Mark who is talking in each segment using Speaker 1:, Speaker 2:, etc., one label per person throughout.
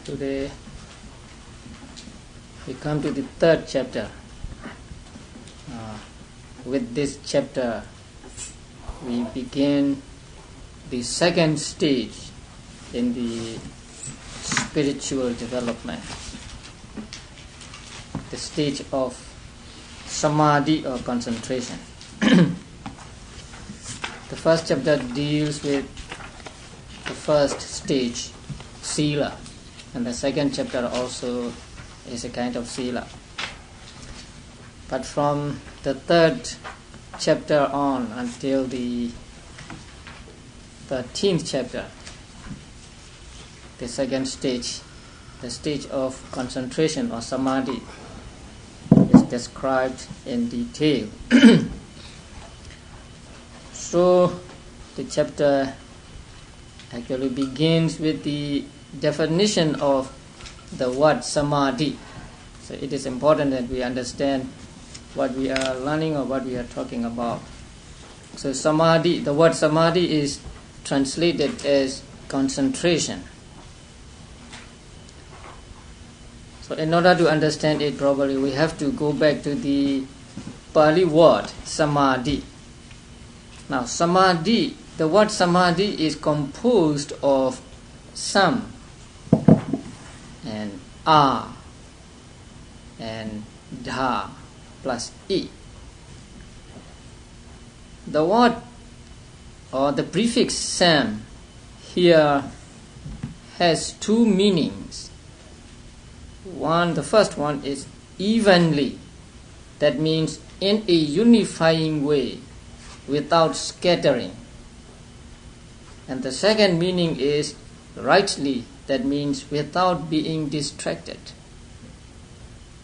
Speaker 1: Today we come to the third chapter. With this chapter we begin the second stage in the spiritual development, the stage of samadhi or concentration. The first chapter deals with the first stage, Sīla, and the second chapter also is a kind of Sīla. But from the third chapter on until the 13th chapter, the second stage, the stage of concentration or samadhi, is described in detail. So the chapter actually begins with the definition of the word samadhi. So it is important that we understand what we are learning or what we are talking about. So samadhi, the word samadhi is translated as concentration. So in order to understand it properly, we have to go back to the Pali word samadhi. Now samadhi, the word samadhi is composed of sam and a and dha plus e. The word or the prefix sam here has two meanings. The first one is evenly. That means in a unifying way, without scattering. And the second meaning is rightly. That means without being distracted.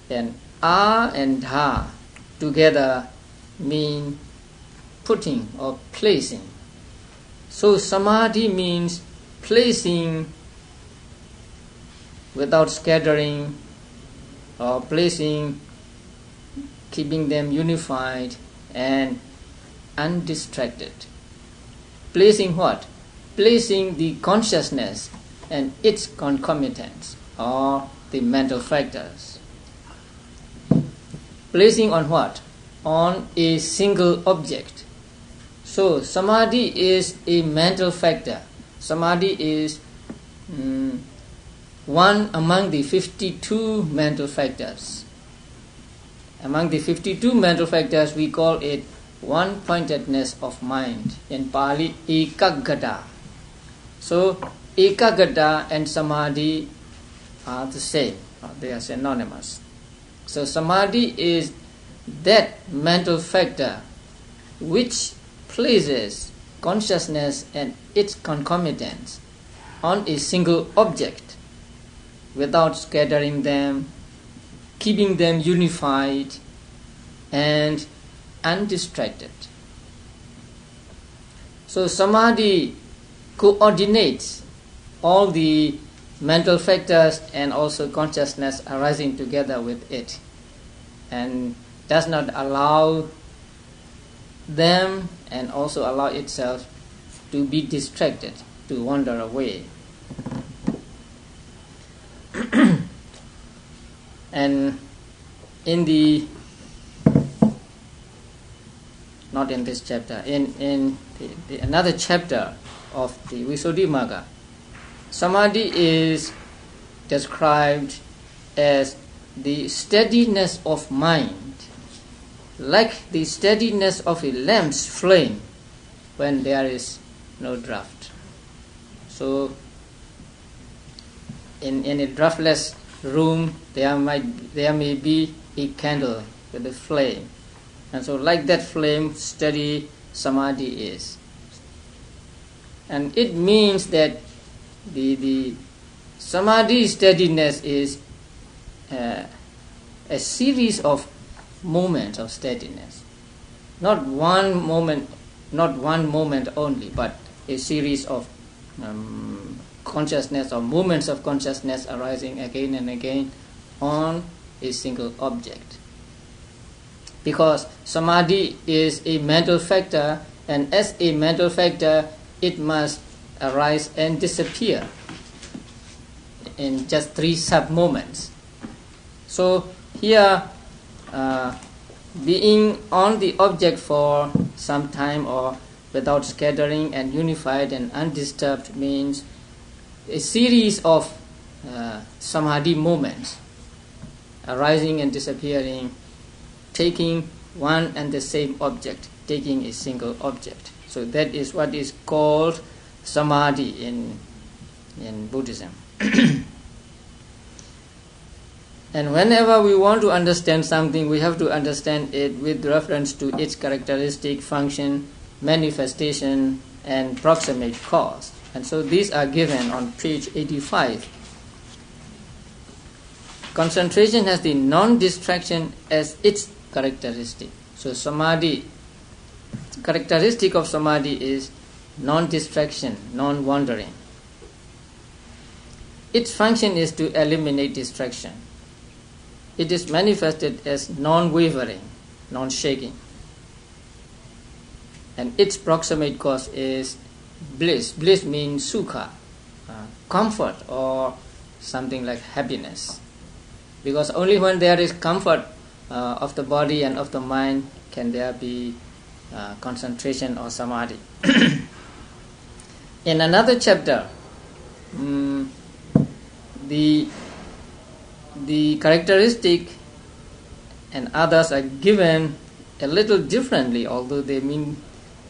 Speaker 1: And a and dha together mean putting or placing. So samadhi means placing without scattering, or placing, keeping them unified and undistracted. Placing what? Placing the consciousness and its concomitants, or the mental factors. Placing on what? On a single object. So samadhi is a mental factor. Samadhi is one among the 52 mental factors. Among the 52 mental factors, we call it one-pointedness of mind. In Pali, ekaggata. So ekaggata and samadhi are the same. They are synonymous. So samadhi is that mental factor which places consciousness and its concomitants on a single object without scattering them, keeping them unified and undistracted. So samadhi coordinates all the mental factors and also consciousness arising together with it, and does not allow them and also allow itself to be distracted, to wander away. And in the, not in this chapter, in another chapter of the Visuddhimagga, samadhi is described as the steadiness of mind, like the steadiness of a lamp's flame when there is no draft. So in a draftless room there may be a candle with a flame, and so like that flame, steady samadhi is. And it means that the samadhi steadiness is a series of moments of steadiness, not one moment only, but a series of consciousness or moments of consciousness arising again and again on a single object. Because samadhi is a mental factor, and as a mental factor it must arise and disappear. in just 3 sub-moments. So here, being on the object for some time or without scattering and unified and undisturbed means a series of samadhi moments arising and disappearing, taking one and the same object, taking a single object. So that is what is called samadhi in Buddhism. And whenever we want to understand something, we have to understand it with reference to its characteristic, function, manifestation, and proximate cause. And so these are given on page 85. Concentration has the non-distraction as its characteristic. So samadhi, characteristic of samadhi is non-distraction, non-wandering. Its function is to eliminate distraction. It is manifested as non-wavering, non-shaking. And its proximate cause is bliss. Bliss means sukha, comfort, or something like happiness. Because only when there is comfort of the body and of the mind can there be concentration or samadhi. In another chapter, the characteristic and others are given a little differently, although they mean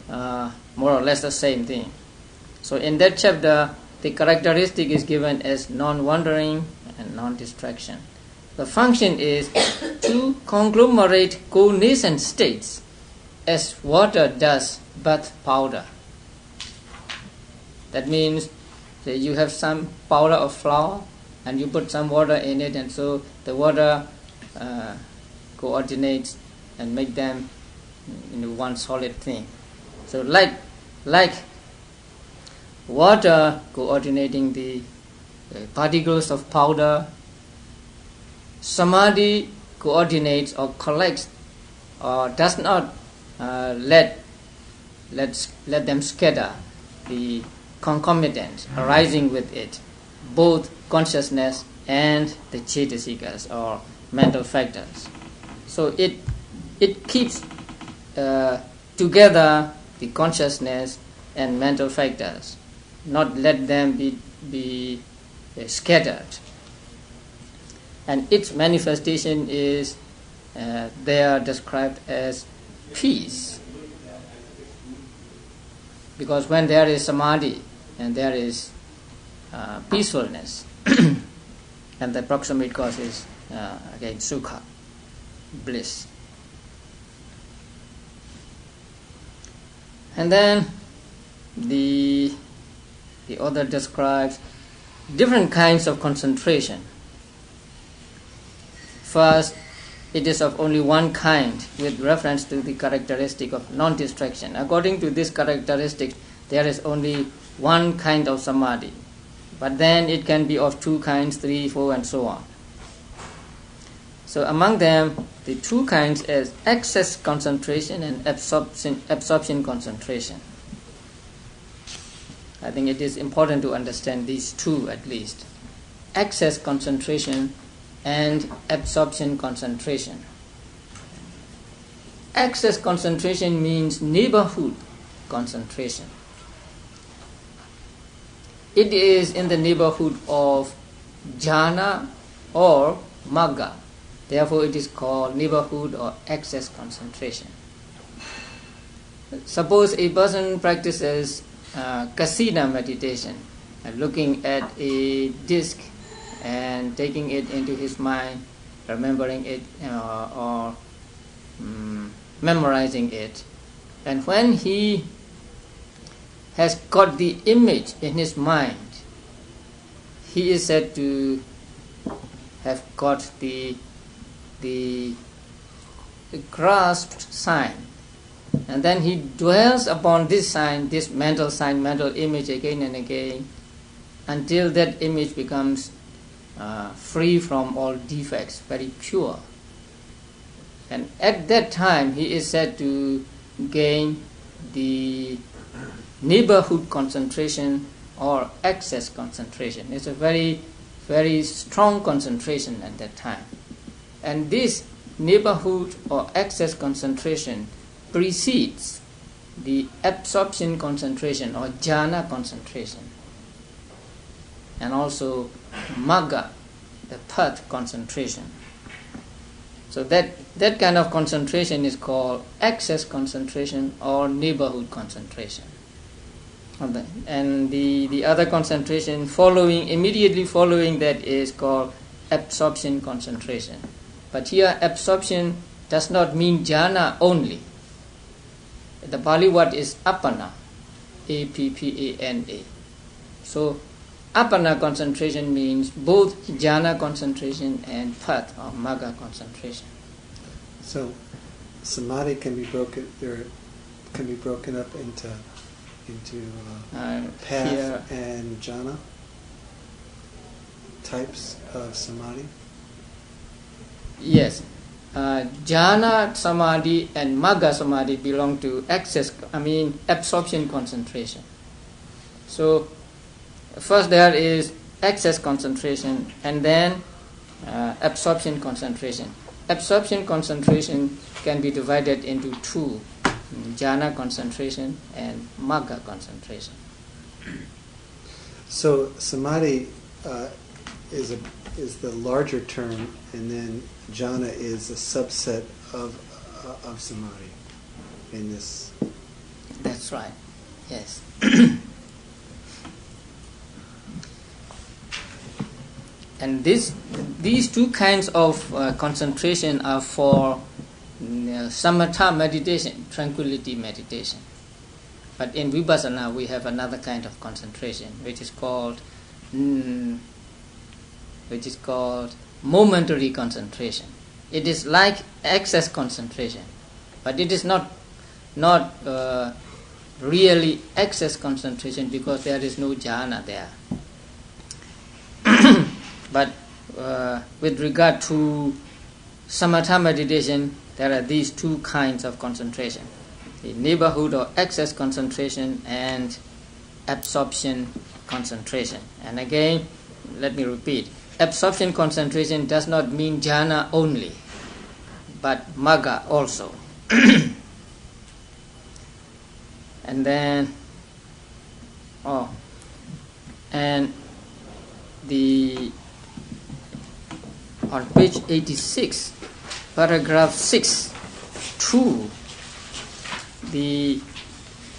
Speaker 1: more or less the same thing. So in that chapter, the characteristic is given as non-wandering and non-distraction. The function is to conglomerate co-nascent states as water does bath powder. That means that you have some powder of flour and you put some water in it, and so the water coordinates and make them into one solid thing. So like water coordinating the particles of powder, samadhi coordinates or collects or does not let them scatter the concomitant arising with it, both consciousness and the cetasikas or mental factors. So it keeps together the consciousness and mental factors, not let them be scattered. And its manifestation is they are described as peace. Because when there is samadhi and there is peacefulness, and the proximate cause is again sukha, bliss. And then the author describes different kinds of concentration. First, it is of only one kind with reference to the characteristic of non-distraction. According to this characteristic, there is only one kind of samadhi. But then it can be of 2 kinds, 3, 4, and so on. So among them, the 2 kinds is excess concentration and absorption concentration. I think it is important to understand these 2 at least. Excess concentration and absorption concentration. Excess concentration means neighborhood concentration. It is in the neighborhood of jhana or magga. Therefore, it is called neighborhood or excess concentration. Suppose a person practices kasina meditation, looking at a disc and taking it into his mind, remembering it or memorizing it. And when he has got the image in his mind, he is said to have got the grasped sign. And then he dwells upon this sign, this mental sign, mental image again and again, until that image becomes free from all defects, very pure. And at that time, he is said to gain the neighborhood concentration or excess concentration. It's a very very strong concentration at that time. And this neighborhood or excess concentration precedes the absorption concentration or jhana concentration, and also magga, the path concentration. So that kind of concentration is called excess concentration or neighborhood concentration. And the other concentration immediately following that is called absorption concentration. But here absorption does not mean jhana only. The Pali word is appana, A-P-P-A-N-A. So appana concentration means both jhana concentration and path or magga concentration.
Speaker 2: So samadhi can be broken up into path
Speaker 1: here,
Speaker 2: and jhana types of samadhi.
Speaker 1: Yes, jhana samadhi and magga samadhi belong to absorption concentration. So first there is excess concentration and then absorption concentration. Absorption concentration can be divided into two: jhana concentration and magga concentration.
Speaker 2: So samadhi is the larger term, and then jhana is a subset of samadhi in this.
Speaker 1: That's right. Yes. And these two kinds of concentration are for samatha meditation, tranquility meditation. But in vipassana we have another kind of concentration, which is called momentary concentration. It is like excess concentration, but it is not really excess concentration because there is no jhana there. But with regard to samatha meditation, there are these two kinds of concentration: the neighborhood or excess concentration and absorption concentration. And again, let me repeat, absorption concentration does not mean jhana only, but magga also. And then, on page 86, paragraph 6, 2, the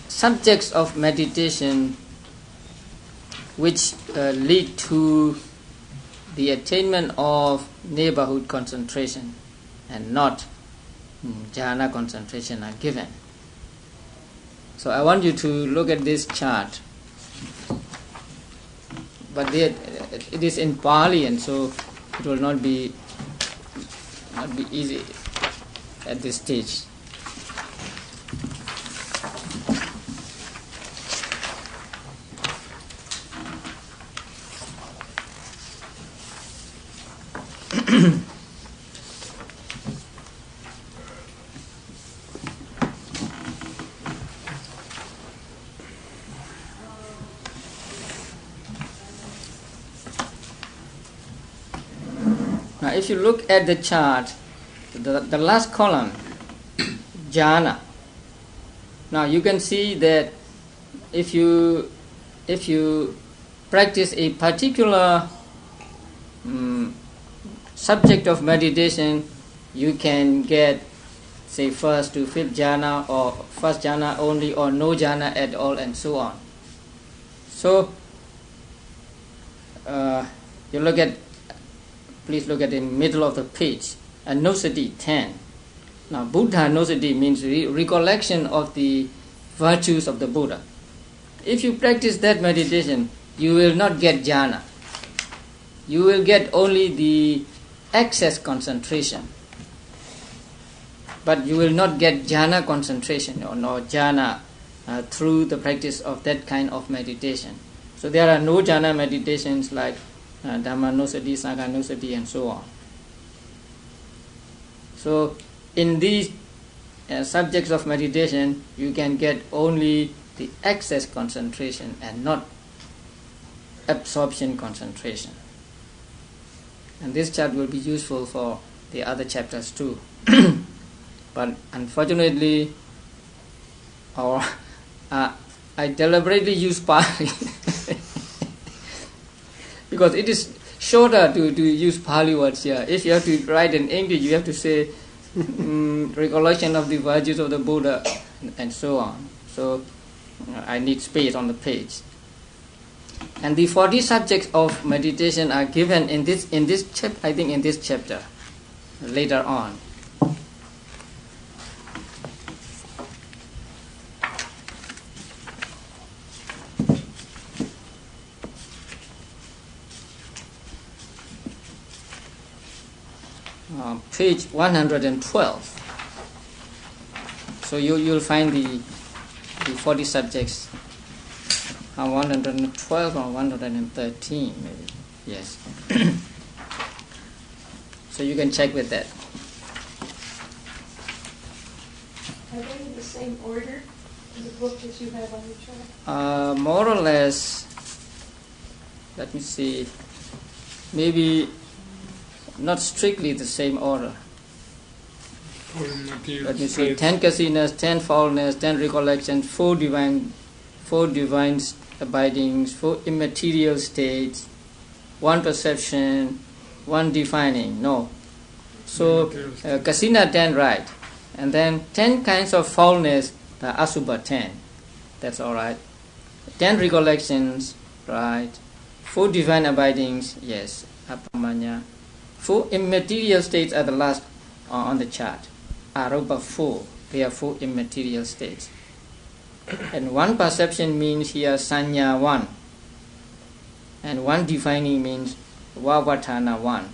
Speaker 1: subjects of meditation which lead to the attainment of neighborhood concentration and not jhana concentration are given. So I want you to look at this chart, but it is in Pali, and so it will not be easy at this stage. Now, if you look at the chart, the last column, jhana. Now you can see that if you practice a particular subject of meditation, you can get, say, first to fifth jhana, or first jhana only, or no jhana at all, and so on. So please look at the middle of the page, Anusati 10. Now, Buddha Anusati means recollection of the virtues of the Buddha. If you practice that meditation, you will not get jhana. You will get only the excess concentration, but you will not get jhana concentration or no jhana through the practice of that kind of meditation. So there are no jhana meditations like Dhammanusati, Sanghanusati, and so on. So in these subjects of meditation, you can get only the excess concentration and not absorption concentration. And this chart will be useful for the other chapters too. But unfortunately, I deliberately use Pali because it is shorter to use Pali words here. If you have to write in English, you have to say recollection of the virtues of the Buddha and so on. So I need space on the page. And the 40 subjects of meditation are given in this chapter. I think in this chapter later on. Page 112. So you'll find the 40 subjects. 112 or 113 maybe. Yes. So you can check with that.
Speaker 3: Are they in the same order in the book that you have on your chart?
Speaker 1: More or less. Let me see. Maybe not strictly the same order. Let me see. 10 casinas, 10 foulness, 10 recollections, 4 divine abidings, 4 immaterial states, 1 perception, 1 defining. No. So casina 10, right. And then 10 kinds of foulness, the asubha 10. That's all right. 10 recollections, right. 4 divine abidings, yes, apamanya. 4 immaterial states are the last on the chart. Arupa 4. They are 4 immaterial states. And 1 perception means here sanya 1. And 1 defining means vavatana 1.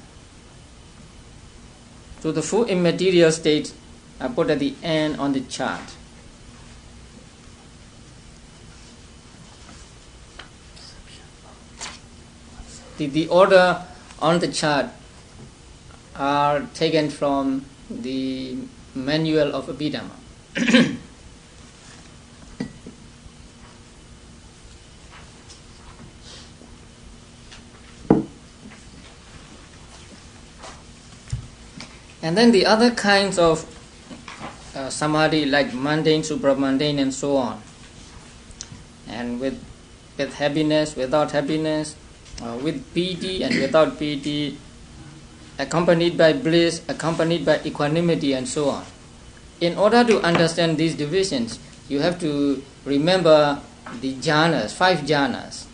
Speaker 1: So the 4 immaterial states are put at the end on the chart. The order on the chart are taken from the manual of Abhidhamma. And then the other kinds of samadhi, like mundane, supramundane, and so on, and with happiness, without happiness, with piti and without piti, accompanied by bliss, accompanied by equanimity, and so on. In order to understand these divisions, you have to remember the jhanas, 5 jhanas.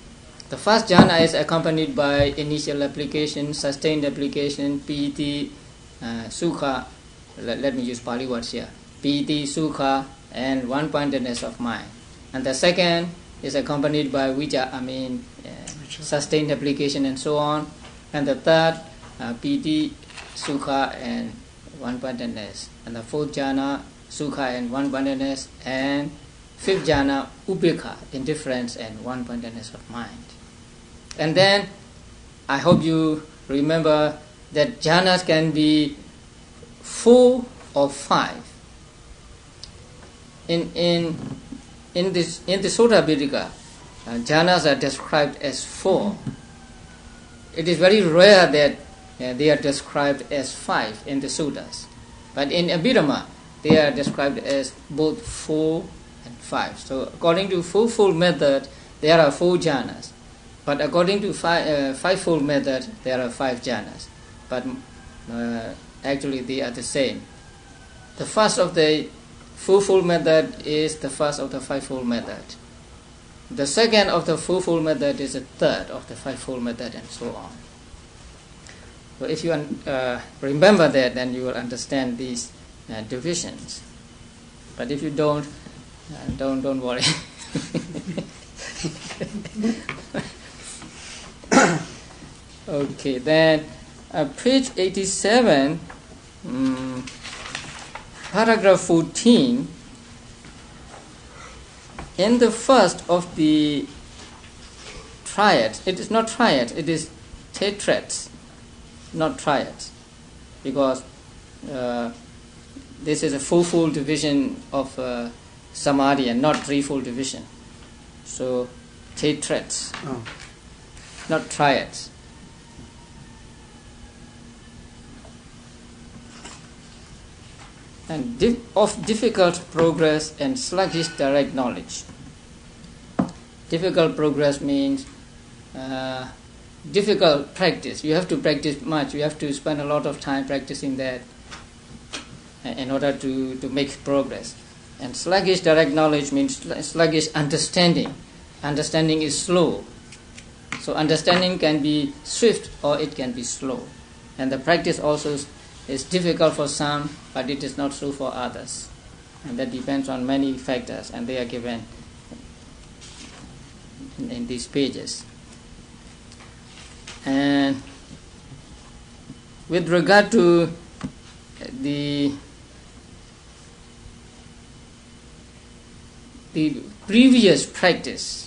Speaker 1: The first jhana is accompanied by initial application, sustained application, piti, sukha. Let me use Pali words here. Piti, sukha, and one-pointedness of mind. And the second is accompanied by sustained application and so on. And the third, piti, sukha, and one-pointedness. And the fourth jhana, sukha and one-pointedness. And fifth jhana, upekha, indifference and one-pointedness of mind. And then, I hope you remember that jhanas can be 4 or 5. In the Sutta Pitaka, jhanas are described as 4. It is very rare that they are described as 5 in the suttas. But in Abhidhamma, they are described as both 4 and 5. So according to fourfold method, there are 4 jhanas. But according to fivefold method, there are 5 jhanas. But actually they are the same. The first of the fourfold method is the first of the fivefold method. The second of the fourfold method is the third of the fivefold method, and so on. So if you remember that, then you will understand these divisions. But if you don't worry. Okay, then page 87, paragraph 14. In the first of the triads, it is not triads, it is tetrads, not triads, because this is a fourfold division of samadhi and not threefold division. So tetrads, not triads. and of difficult progress and sluggish direct knowledge. Difficult progress means difficult practice. You have to practice much. You have to spend a lot of time practicing that in order to make progress. And sluggish direct knowledge means sluggish understanding. Understanding is slow. So understanding can be swift or it can be slow. And the practice also is difficult for some, but it is not so for others. And that depends on many factors, and they are given in these pages. And with regard to the previous practice,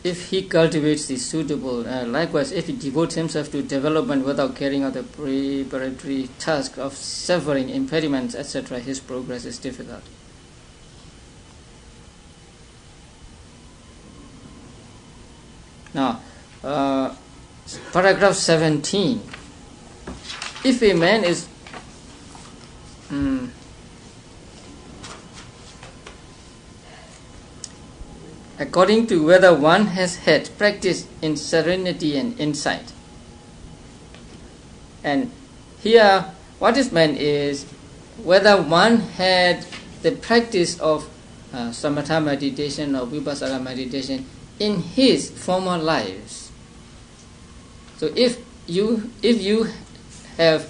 Speaker 1: if he cultivates the suitable, likewise if he devotes himself to development without carrying out the preparatory task of severing impediments, etc., his progress is difficult. Now, paragraph 17. If a man is according to whether one has had practice in serenity and insight. And here what is meant is whether one had the practice of samatha meditation or vipassana meditation in his former lives. So if you have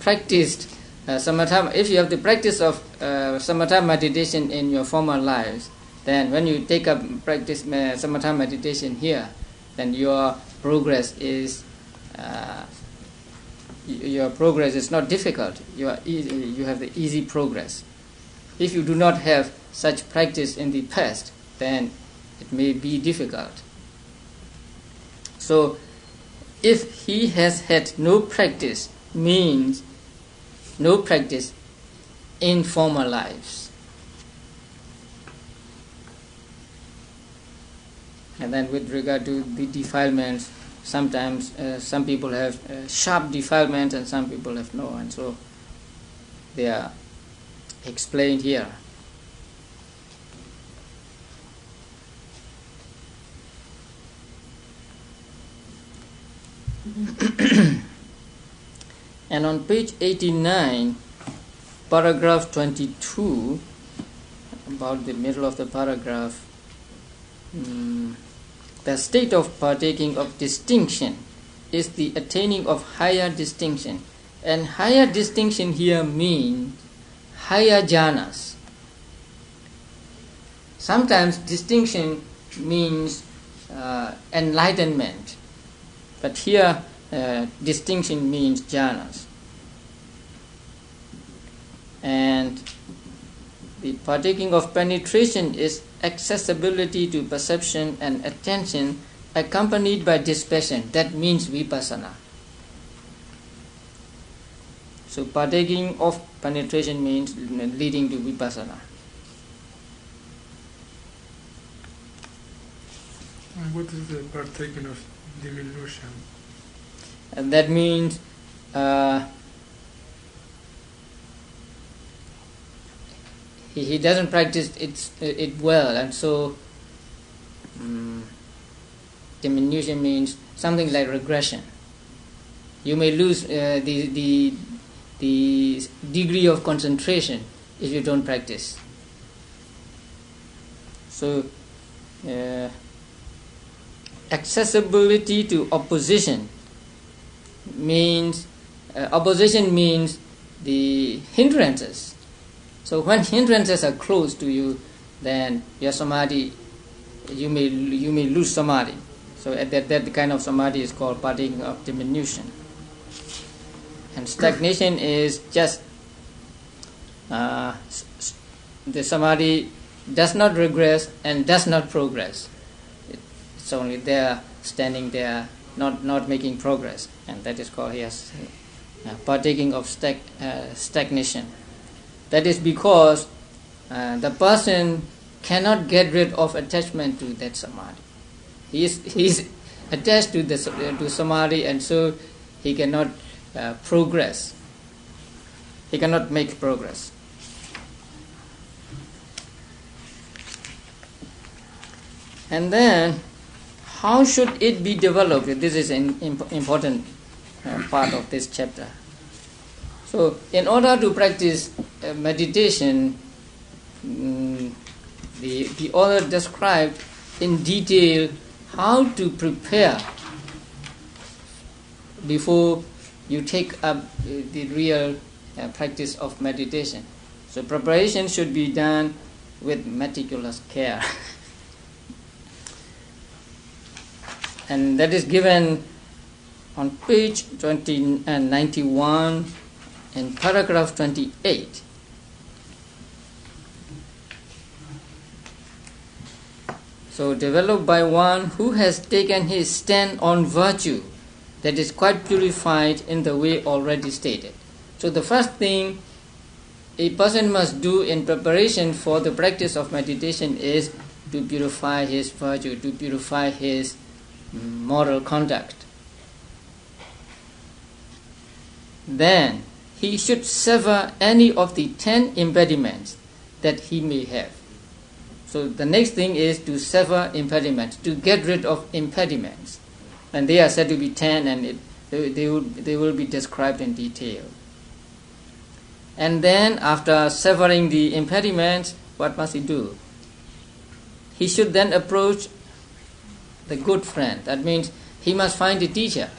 Speaker 1: practiced samatha, if you have the practice of samatha meditation in your former lives, then when you take up practice samatha meditation here, then your progress is not difficult. You have the easy progress. If you do not have such practice in the past, then it may be difficult. So if he has had no practice, means no practice in former lives. And then with regard to the defilements, sometimes some people have sharp defilements and some people have no, and so they are explained here. And on page 89, paragraph 22, about the middle of the paragraph, the state of partaking of distinction is the attaining of higher distinction. And higher distinction here means higher jhanas. Sometimes distinction means enlightenment, but here distinction means jhanas. And the partaking of penetration is accessibility to perception and attention accompanied by dispassion. That means vipassana. So partaking of penetration means leading to vipassana.
Speaker 4: And what is the partaking of diminution?
Speaker 1: And that means he doesn't practice it well, and so diminution means something like regression. You may lose the degree of concentration if you don't practice. So accessibility to opposition means the hindrances. So when hindrances are close to you, then your samadhi, you may lose samadhi. So that kind of samadhi is called partaking of diminution. And stagnation is just the samadhi does not regress and does not progress. It's only there, standing there, not making progress, and that is called partaking of stagnation. That is because the person cannot get rid of attachment to that samadhi. He is attached to samadhi, and so he cannot progress. He cannot make progress. And then, how should it be developed? This is an important part of this chapter. So, in order to practice meditation, the author described in detail how to prepare before you take up the real practice of meditation. So preparation should be done with meticulous care. And that is given on page 91 in paragraph 28. So developed by one who has taken his stand on virtue that is quite purified in the way already stated. So the first thing a person must do in preparation for the practice of meditation is to purify his virtue, to purify his moral conduct. Then he should sever any of the 10 impediments that he may have. So the next thing is to sever impediments, to get rid of impediments. And they are said to be 10, and they will be described in detail. And then after severing the impediments, what must he do? He should then approach the good friend. That means he must find a teacher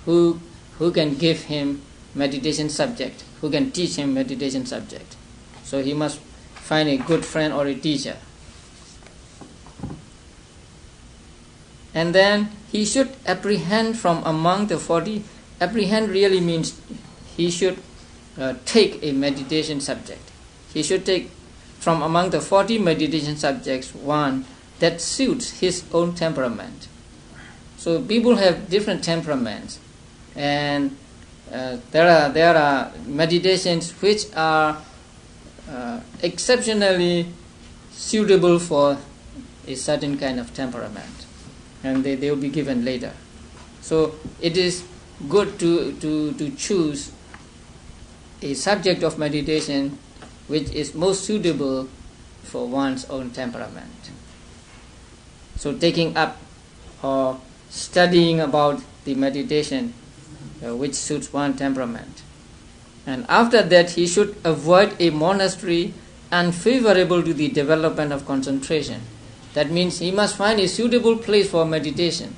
Speaker 1: who can give him meditation subject, who can teach him meditation subject. So he must find a good friend or a teacher. And then he should apprehend from among the 40. Apprehend really means he should take a meditation subject. He should take from among the 40 meditation subjects one that suits his own temperament. So people have different temperaments, and there are meditations which are exceptionally suitable for a certain kind of temperament, and they will be given later. So it is good to choose a subject of meditation which is most suitable for one's own temperament. So taking up or studying about the meditation which suits one temperament. And after that, he should avoid a monastery unfavorable to the development of concentration. That means he must find a suitable place for meditation.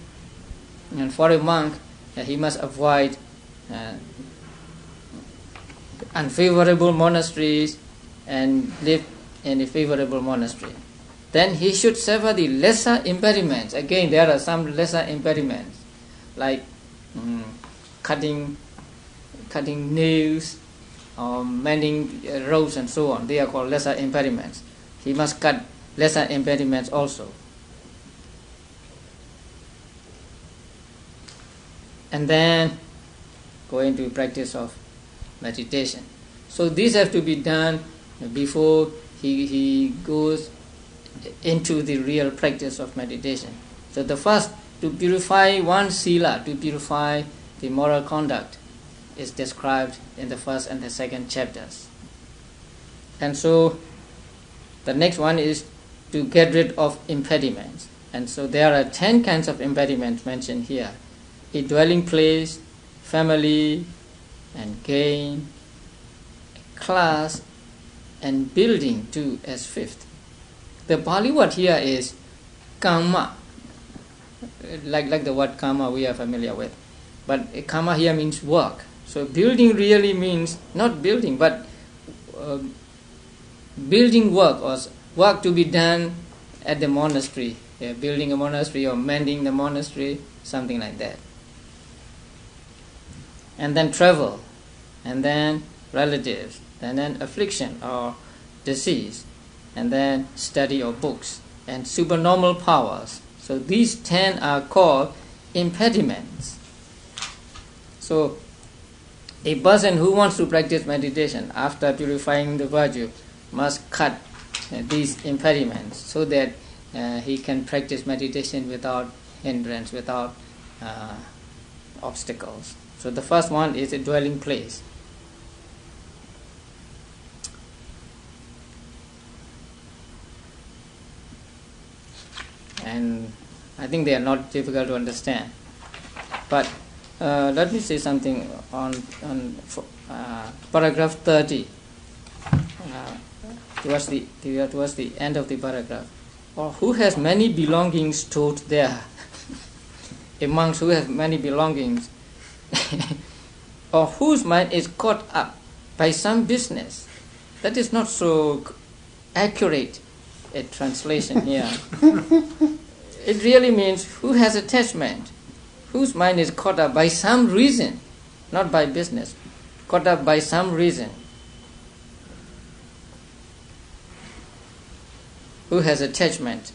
Speaker 1: And for a monk, he must avoid unfavorable monasteries and live in a favorable monastery. Then he should sever the lesser impediments. Again, there are some lesser impediments, like cutting nails, or mending roads and so on. They are called lesser impediments. He must cut lesser impediments also. And then go into practice of meditation. So these have to be done before he goes into the real practice of meditation. So the first, to purify one's sila, to purify the moral conduct, is described in the first and the second chapters. And so the next one is to get rid of impediments. And so there are 10 kinds of impediments mentioned here. A dwelling place, family, and gain, a class, and building too as fifth. The Pali word here is karma, like the word karma we are familiar with. But karma here means work. So building really means not building, but building work, or work to be done at the monastery. Building a monastery or mending the monastery, something like that. And then travel, and then relatives, and then affliction or disease, and then study of books, and supernormal powers. So these 10 are called impediments. So a person who wants to practice meditation after purifying the virtue must cut these impediments so that he can practice meditation without hindrance, without obstacles. So the first one is a dwelling place. And I think they are not difficult to understand. But let me say something on paragraph 30, towards the end of the paragraph. Or who has many belongings stored there? A monk who has many belongings, or whose mind is caught up by some business. That is not so accurate a translation here. It really means who has attachment, whose mind is caught up by some reason, not by business, caught up by some reason. Who has attachment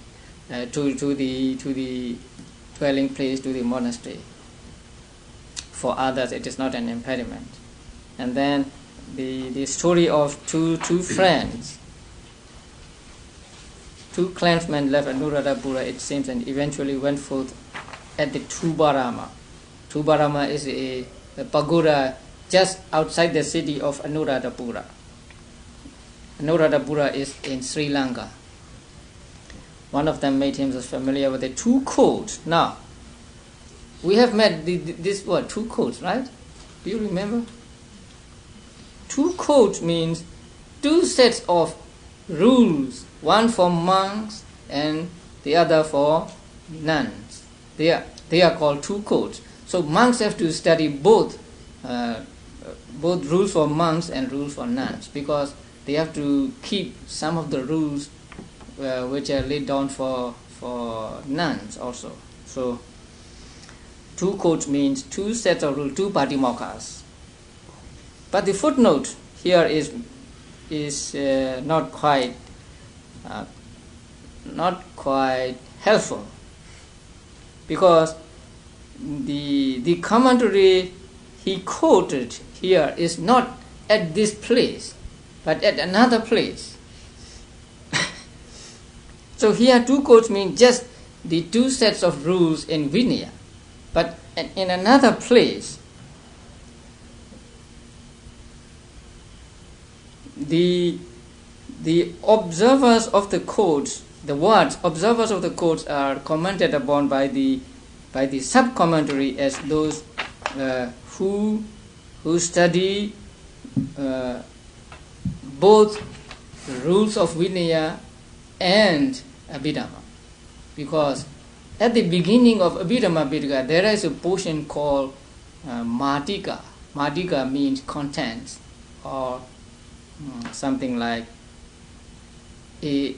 Speaker 1: to the dwelling place, to the monastery. For others, it is not an impediment. And then the story of two friends, two clansmen left Anuradhapura, it seems, and eventually went forth at the Tubarama. Tubarama is a pagoda just outside the city of Anuradhapura. Anuradhapura is in Sri Lanka. One of them made himself familiar with the two codes. Now, we have met this word, two codes, right? Do you remember? Two codes means two sets of rules, one for monks and the other for nuns. They are called two codes. So monks have to study both rules for monks and rules for nuns, because they have to keep some of the rules which are laid down for nuns also. So two codes means two sets of rules, two patimokkha's. But the footnote here is not quite helpful, because the commentary he quoted here is not at this place, but at another place. So here two codes mean just the two sets of rules in Vinaya, but in another place, the observers of the codes, the words observers of the codes are commented upon by the sub-commentary as those who study both rules of Vinaya and Abhidhamma. Because at the beginning of Abhidhamma Pitaka, there is a portion called Madhika. Madhika means contents, or something like a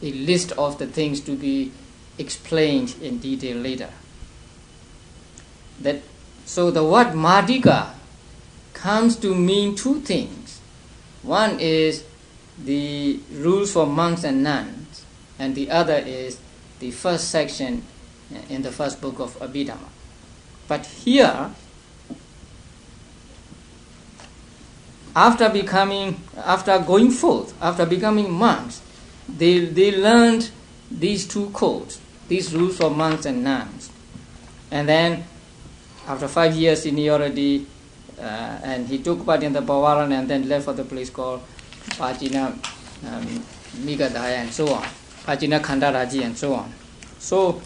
Speaker 1: list of the things to be explained in detail later. So the word Madhika comes to mean two things. One is the rules for monks and nuns, and the other is the first section in the first book of Abhidhamma. But here, after going forth, after becoming monks, they learned these two codes, these rules for monks and nuns. And then, after 5 years seniority, and he took part in the Pavarana and then left for the place called Pachina Migadaya and so on, Pachina Khandaraji and so on. So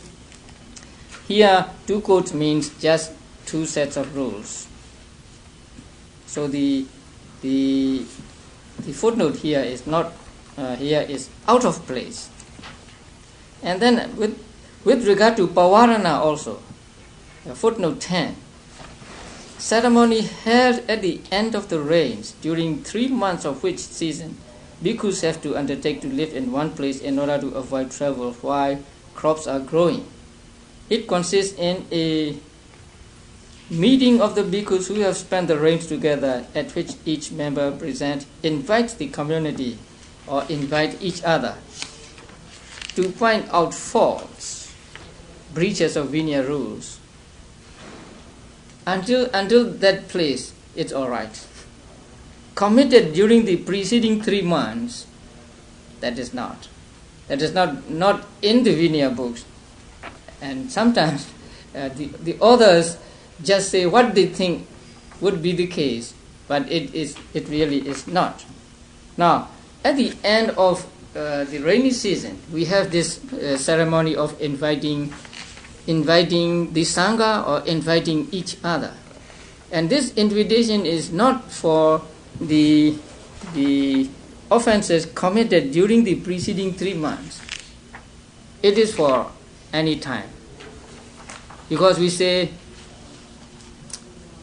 Speaker 1: here two codes means just two sets of rules. So the footnote here is not is out of place. And then with regard to Pavarana also, footnote 10. Ceremony held at the end of the rains, during 3 months of which season bhikkhus have to undertake to live in one place in order to avoid travel while crops are growing. It consists in a meeting of the bhikkhus who have spent the rains together, at which each member present invites the community or invite each other to point out faults, breaches of Vinaya rules. Until that place, it's all right. committed during the preceding 3 months, that is not in the Vinaya books. And sometimes the authors just say what they think would be the case, but it really is not. Now, at the end of the rainy season, we have this ceremony of inviting the Sangha or inviting each other. And this invitation is not for the offenses committed during the preceding 3 months. It is for any time. Because we say,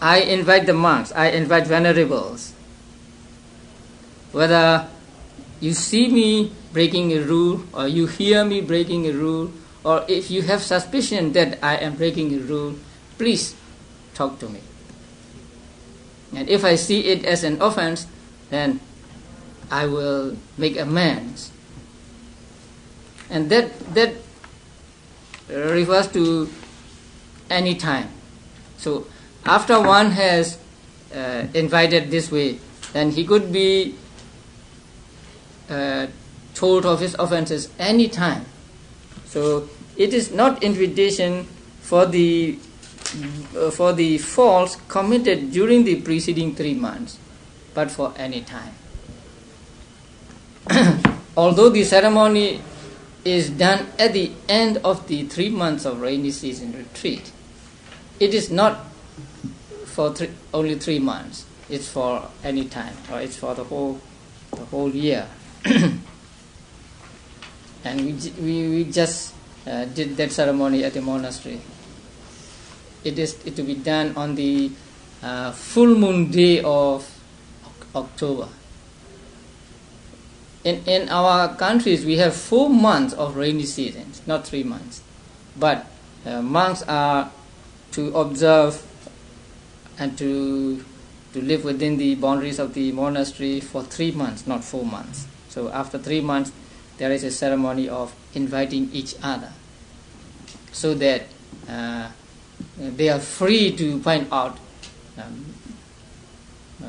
Speaker 1: I invite the monks, I invite venerables. Whether you see me breaking a rule, or you hear me breaking a rule, or if you have suspicion that I am breaking a rule, please talk to me. And if I see it as an offense, then I will make amends. And that refers to any time. So after one has invited this way, then he could be told of his offenses any time. So it is not invitation for the faults committed during the preceding 3 months, but for any time. Although the ceremony is done at the end of the 3 months of rainy season retreat, it is not for only 3 months. It's for any time, or it's for the whole year. And we just did that ceremony at the monastery. It to be done on the full moon day of October. In our countries, we have 4 months of rainy seasons, not 3 months. But monks are to observe and to live within the boundaries of the monastery for 3 months, not 4 months. So after 3 months, there is a ceremony of inviting each other, so that they are free to find out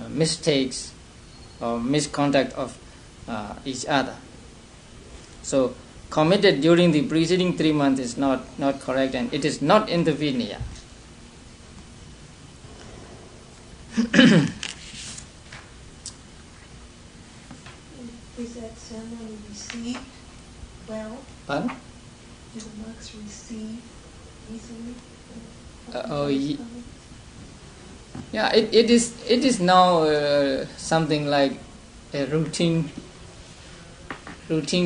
Speaker 1: mistakes or misconduct of each other. So committed during the preceding 3 months is not correct, and it is not in the Vinaya.
Speaker 3: Is that ceremony received well?
Speaker 1: Pardon?
Speaker 3: Do the monks receive easily?
Speaker 1: Yeah, it is now something like a routine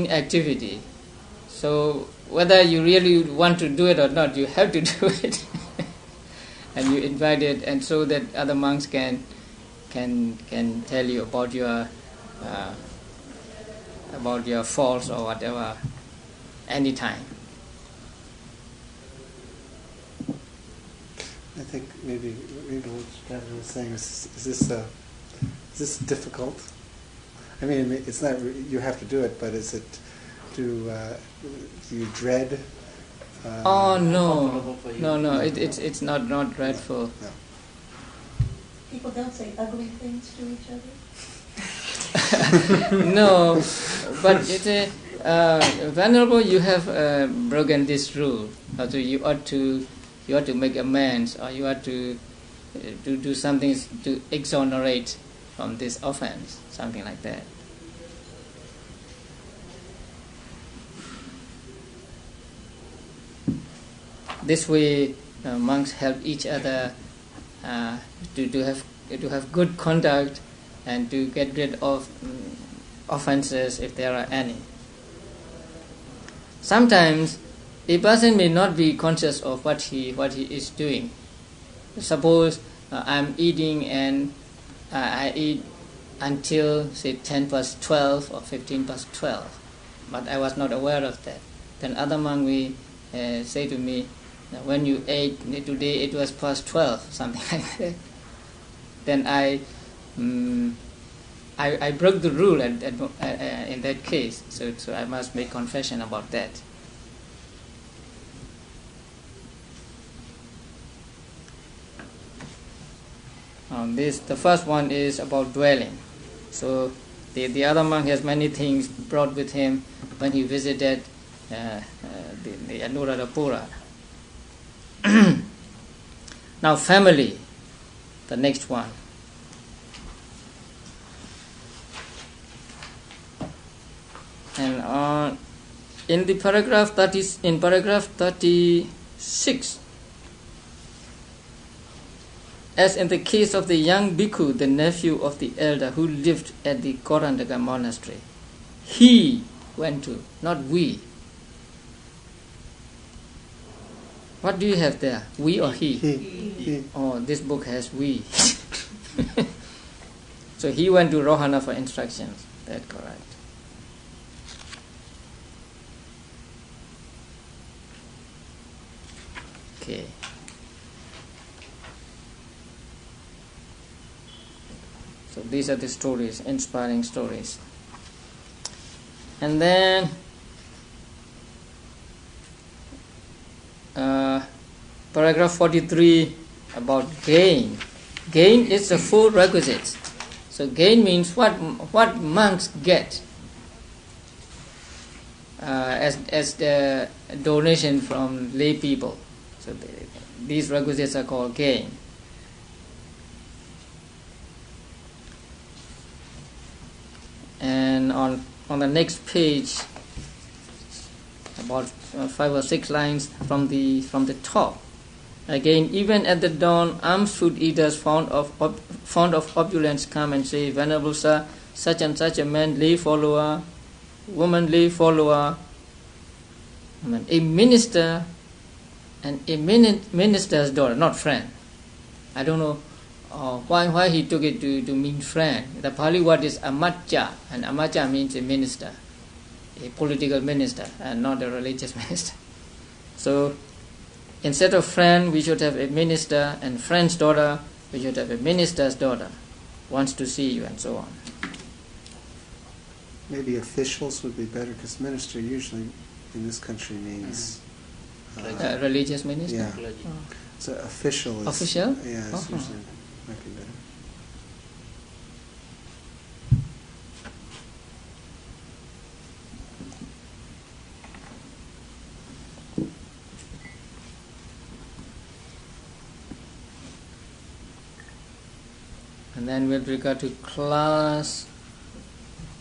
Speaker 1: activity. So whether you really want to do it or not, you have to do it. And you invite it, and so that other monks can tell you about your faults or whatever anytime.
Speaker 2: I think maybe what Venerable was saying is this difficult? I mean, it's not. You have to do it, but is it? Do you dread?
Speaker 1: Oh no! It's not dreadful.
Speaker 2: No.
Speaker 3: People don't say ugly things to each other.
Speaker 1: No, but it's Venerable. You have broken this rule. So you ought to make amends, or you ought to do something to exonerate from this offense, something like that. This way, monks help each other to have good conduct and to get rid of offenses if there are any. Sometimes a person may not be conscious of what he is doing. Suppose I'm eating and I eat until say 10 past 12 or 15 past 12, but I was not aware of that. Then other monk will say to me, when you ate today it was past 12, something like that. Then I broke the rule in that case, so I must make confession about that. The first one is about dwelling. So the other monk has many things brought with him when he visited the Anuradhapura. Now family, the next one. And in paragraph 36, as in the case of the young bhikkhu, the nephew of the elder who lived at the Korandaka monastery, he went to, not we. What do you have there? We or he?
Speaker 2: He.
Speaker 1: Oh, this book has we. So he went to Rohana for instructions. That's correct. Okay. So these are the stories, inspiring stories. And then paragraph 43 about gain. Gain is the 4 requisites. So gain means what monks get as the donation from lay people. So these requisites are called gain. And on the next page, about 5 or 6 lines from the top. Again, even at the dawn, alms food eaters fond of opulence come and say, Venerable Sir, such and such a man lay follower, woman lay follower, a minister, and a minister's daughter, not friend. I don't know why he took it to mean friend. The Pali word is amacha, and amacha means a minister, a political minister, and not a religious minister. So instead of friend, we should have a minister, and friend's daughter, we should have a minister's daughter, wants to see you, and so on.
Speaker 2: Maybe officials would be better, because minister usually in this country means
Speaker 1: Religious minister?
Speaker 2: Yeah. So official is...
Speaker 1: Official?
Speaker 2: Yeah, it's usually might be better.
Speaker 1: And then with regard to class,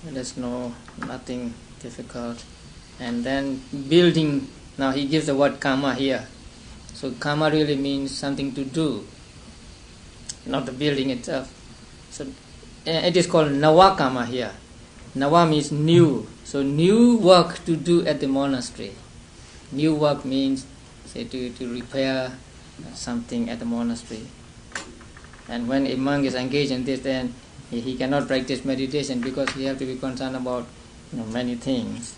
Speaker 1: there's nothing difficult. And then building, now he gives the word karma here. So karma really means something to do, not the building itself. So it is called nawa karma here. Nawa means new. So new work to do at the monastery. New work means, say, to repair something at the monastery. And when a monk is engaged in this, then he cannot practice meditation because he has to be concerned about many things.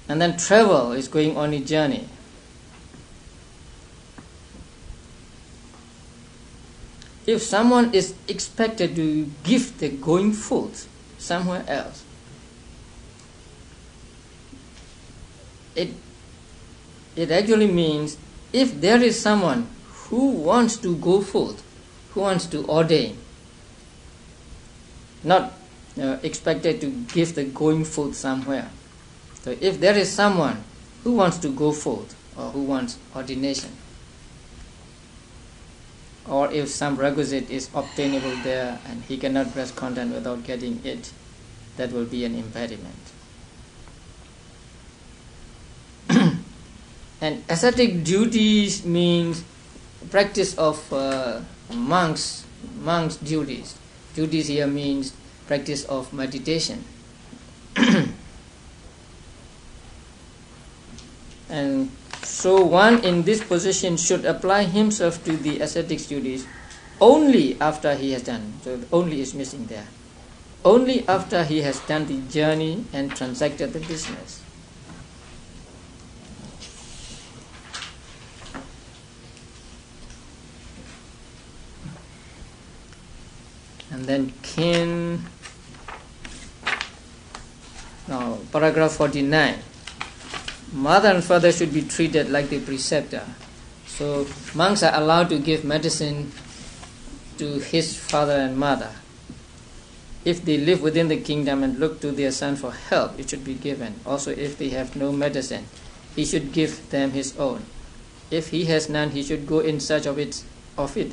Speaker 1: And then travel is going on a journey. If someone is expected to give the going forth somewhere else, it actually means if there is someone who wants to go forth, who wants to ordain, not expected to give the going forth somewhere. So if there is someone who wants to go forth or who wants ordination, or if some requisite is obtainable there and he cannot rest content without getting it, that will be an impediment. And ascetic duties means practice of monks' duties. Duties here means practice of meditation. And so one in this position should apply himself to the ascetic duties only after he has done. So only is missing there. Only after he has done the journey and transacted the business. And then now paragraph 49. Mother and father should be treated like the preceptor. So monks are allowed to give medicine to his father and mother. if they live within the kingdom and look to their son for help, it should be given. Also, if they have no medicine, he should give them his own. If he has none, he should go in search of it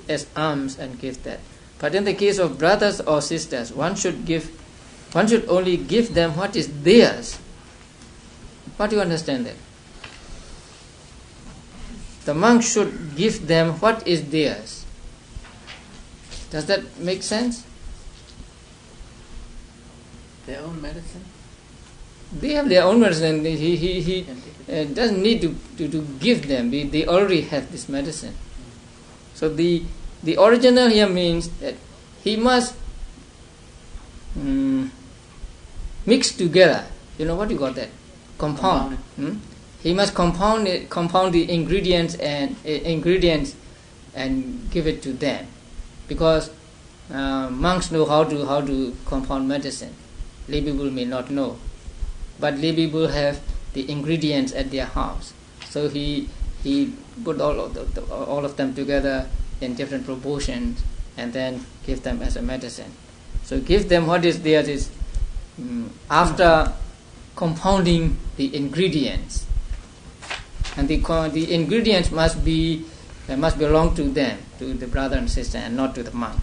Speaker 1: as alms and give that. But in the case of brothers or sisters, one should only give them what is theirs. What do you understand that? The monk should give them what is theirs. Does that make sense?
Speaker 5: Their own medicine?
Speaker 1: They have their own medicine. He doesn't need to give them. They already have this medicine. So the original here means that he must mix together. You know what you got that? Compound. He must compound the ingredients and give it to them, because monks know how to compound medicine. Lay people may not know, but lay people have the ingredients at their house. So he put all of them together in different proportions and then give them as a medicine. So give them what is theirs is after compounding the ingredients, and the ingredients must belong to them, to the brother and sister, and not to the monk.